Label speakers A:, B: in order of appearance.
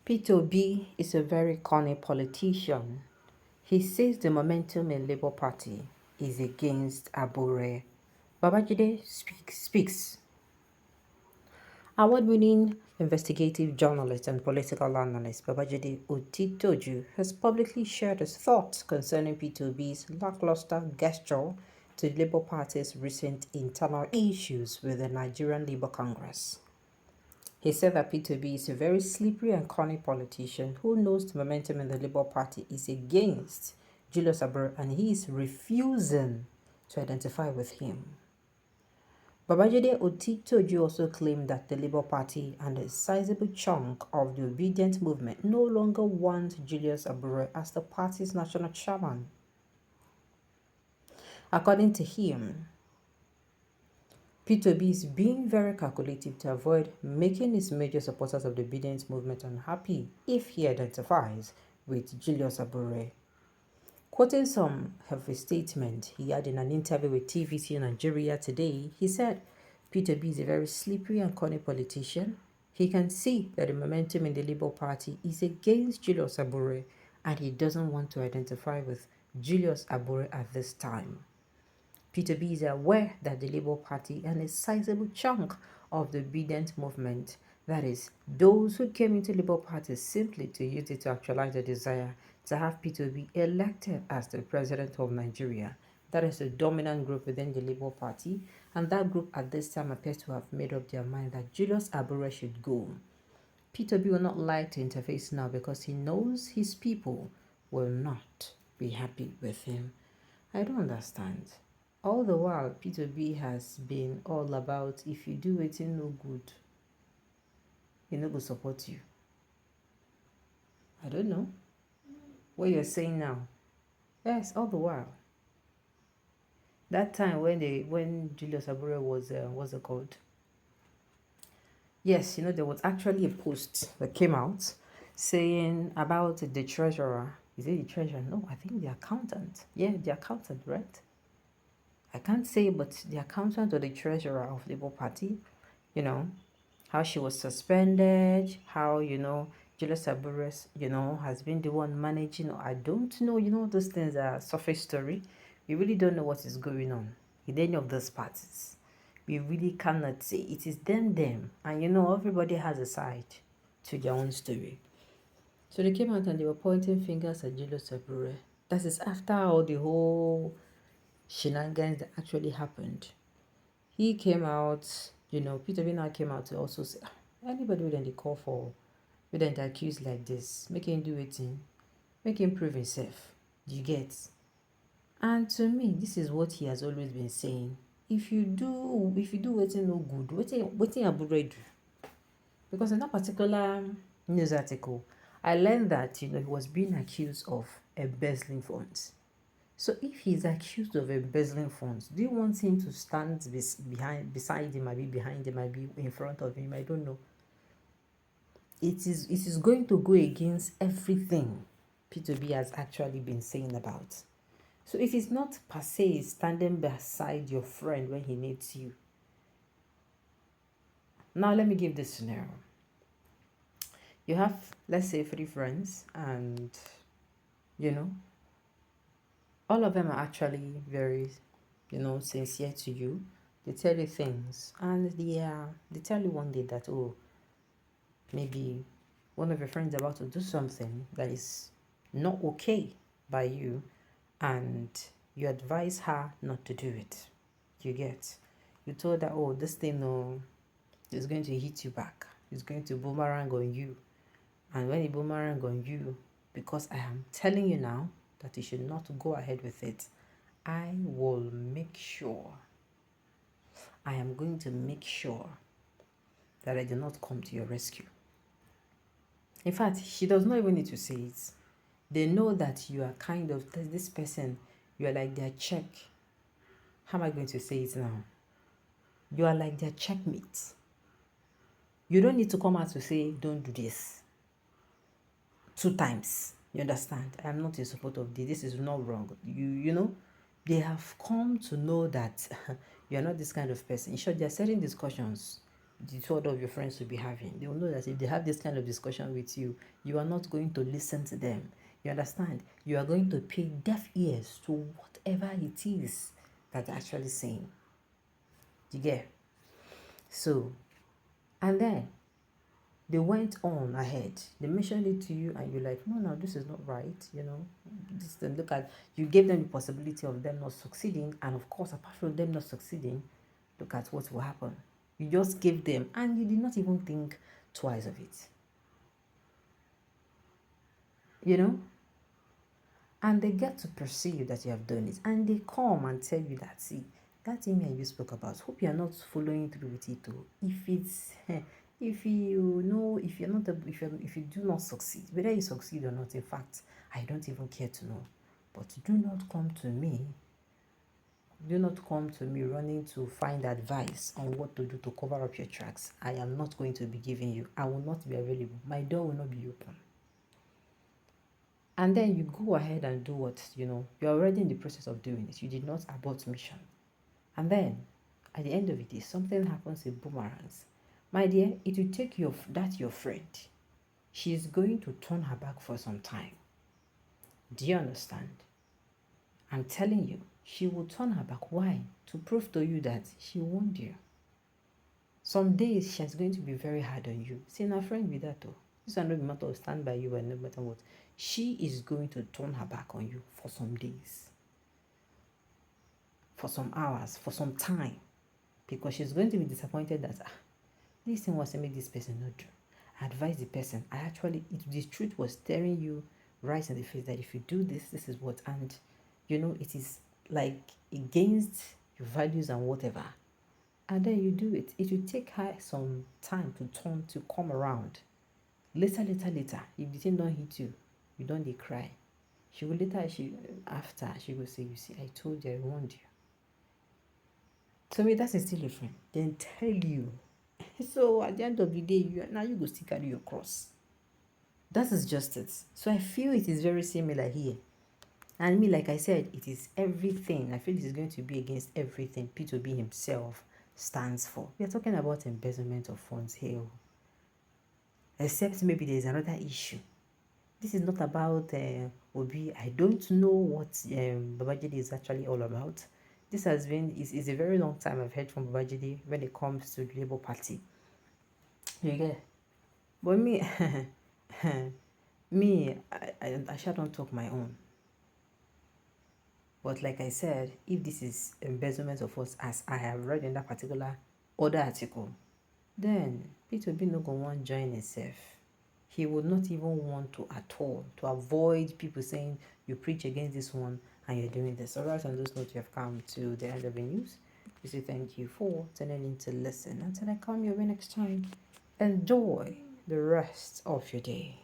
A: Peter B is a very cunning politician. He says the momentum in Labour Party is against Abure. Babajide speaks. Award-winning investigative journalist and political analyst Babajide Otitoju has publicly shared his thoughts concerning P2B's lackluster gesture to the Labour Party's recent internal issues with the Nigerian Labour Congress. He said that P2B is a very slippery and cunning politician who knows the momentum in the Labour Party is against Julius Abure and he is refusing to identify with him. Babajide Otitoju also claimed that the Labour Party and a sizable chunk of the obedient movement no longer want Julius Abure as the party's national chairman. According to him, P2B is being very calculative to avoid making his major supporters of the obedience movement unhappy if he identifies with Julius Abure. Quoting some of his statement he had in an interview with TVC Nigeria today, he said, P2B is a very slippery and cunning politician. He can see that the momentum in the Labour Party is against Julius Abure and he doesn't want to identify with Julius Abure at this time. P2B is aware that the Labour Party and a sizable chunk of the obedient movement, that is, those who came into Labour Party simply to use it to actualize the desire to have P2B elected as the president of Nigeria. That is the dominant group within the Labour Party, and that group at this time appears to have made up their mind that Julius Abure should go. P2B will not like to interface now because he knows his people will not be happy with him. I don't understand. All the while, P2B has been all about if you do it in no good, he no go support you. I don't know what you're saying now. Yes, all the while. That time when Julius Abure was what's it called? Yes, there was actually a post that came out saying about the treasurer. Is it the treasurer? No, I think the accountant. Yeah, the accountant, right? I can't say, but the accountant or the treasurer of the Labour Party, how she was suspended, how, Julius Abure, has been the one managing. I don't know, those things are surface story. We really don't know what is going on in any of those parties. We really cannot say. It is them. And, everybody has a side to their own story. So they came out and they were pointing fingers at Julius Abure. That is after all the whole shenanigans that actually happened. He came out, Peter Vina came out to also say, anybody wouldn't they call for, wouldn't accuse like this, make him do it, make him prove himself. Do you get? And to me, this is what he has always been saying. If you do waiting no good, waiting Abure do. Because in that particular news article, I learned that he was being accused of embezzling funds. So if he's accused of embezzling funds, do you want him to stand beside him, maybe behind him, maybe in front of him? I don't know. It is going to go against everything P2B has actually been saying about. So it is not per se standing beside your friend when he needs you. Now let me give this scenario. You have, let's say, 3 friends and, all of them are actually very, sincere to you. They tell you things and they tell you one day that, oh, maybe one of your friends about to do something that is not okay by you and you advise her not to do it. You get? You told her, oh, this thing is going to hit you back. It's going to boomerang on you. And when it boomerang on you, because I am telling you now that you should not go ahead with it, I am going to make sure that I do not come to your rescue. In fact, she does not even need to say it. They know that you are kind of this person. You are like their check. How am I going to say it now? You are like their checkmate. You don't need to come out to say, don't do this 2 times. You understand? I'm not in support of this. This is not wrong. They have come to know that you're not this kind of person. In short, there are certain discussions the two other of your friends will be having. They will know that if they have this kind of discussion with you, you are not going to listen to them. You understand? You are going to pay deaf ears to whatever it is that they're actually saying. You get? So, and then they went on ahead. They mentioned it to you, and you're like, no, this is not right. You know, just look at, you gave them the possibility of them not succeeding, and of course, apart from them not succeeding, look at what will happen. You just gave them, and you did not even think twice of it. You know? And they get to perceive that you have done it. And they come and tell you that, see, that email you spoke about, hope you are not following through with it too. If it's, if you know, if you're not, if you do not succeed, whether you succeed or not, in fact, I don't even care to know. But do not come to me. Do not come to me running to find advice on what to do to cover up your tracks. I am not going to be giving you. I will not be available. My door will not be open. And then you go ahead and do what, you're already in the process of doing it. You did not abort mission. And then, at the end of it, something happens in boomerangs. My dear, it will take your friend. She is going to turn her back for some time. Do you understand? I'm telling you, she will turn her back. Why? To prove to you that she warned you. Some days she's going to be very hard on you. See, her friend with that, this is not matter of stand by you and no matter what. She is going to turn her back on you for some days, for some hours, for some time, because she's going to be disappointed that this thing was to make this person not do. I advise the person. The truth was staring you right in the face that if you do this, this is what, and it is like against your values and whatever. And then you do it. It will take her some time to come around. Later, if the thing don't hit you, you don't cry. She will after she will say, you see, I told you, I warned you. So me, that is still a friend. Then tell you. So at the end of the day, you go still carry your cross. That is just it. So I feel it is very similar here. And me, like I said, it is everything. I feel it is going to be against everything P2B himself stands for. We are talking about embezzlement of funds here. Except maybe there is another issue. This is not about Obi. I don't know what Babajide is actually all about. This has been, is a very long time I've heard from Babajide when it comes to the Labour Party. You get? But me, I shall not talk my own. But like I said, if this is embezzlement of us, as I have read in that particular other article, then P2B no go want join himself. He would not even want to at all, to avoid people saying you preach against this one and you're doing this. Alright, on those notes, you have come to the end of the news. We say thank you for tuning in to listen. Until I come your way next time, enjoy the rest of your day.